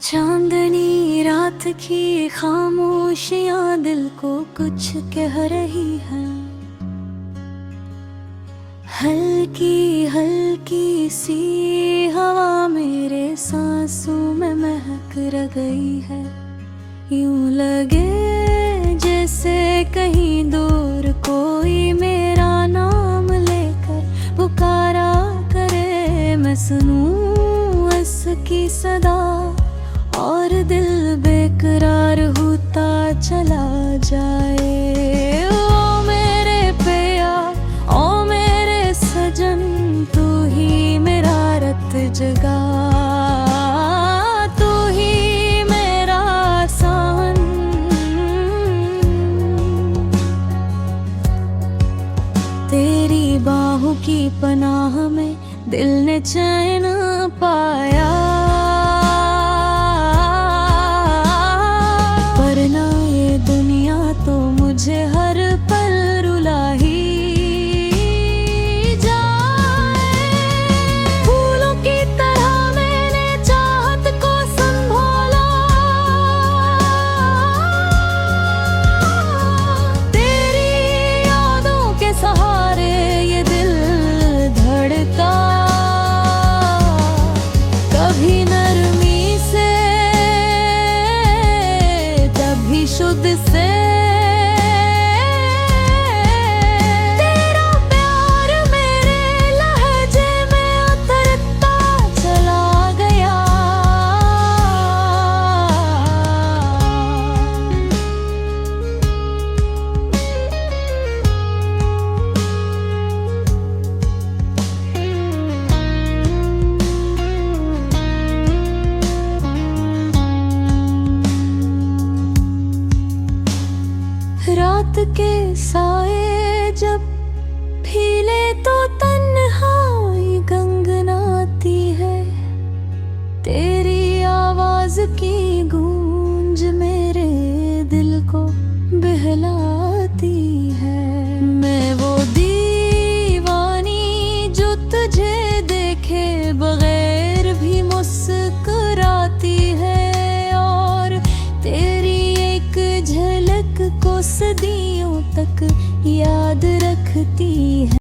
चांदनी रात की खामोशियां दिल को कुछ कह रही है। हल्की हल्की सी हवा मेरे सांसों में महक गई है। यूं लगे जैसे कहीं दूर कोई मेरा नाम लेकर पुकारा करे। मैं सुनूं उसकी सदा और दिल बेकरार होता चला जाए। ओ मेरे पिया, ओ मेरे सजन, तू ही मेरा रत जगा, तू ही मेरा सावन। तेरी बाहों की पनाह में दिल ने चैन पाया। मुझे हर पल रुला ही जाए। फूलों की तरह मैंने चाहत को संभाला। तेरी यादों के सहारे ये दिल धड़का। कभी नरमी से, कभी शुद्ध से। रात के साए जब भीले तो तन्हाई गंगनाती है। तेरी आवाज की गूंज मेरे दिल को बहलाती है। मैं वो दीवानी जो तुझे देखे बगैर भी मुस्कुराती है। और तेरी एक झलक को सदियों तक याद रखती है।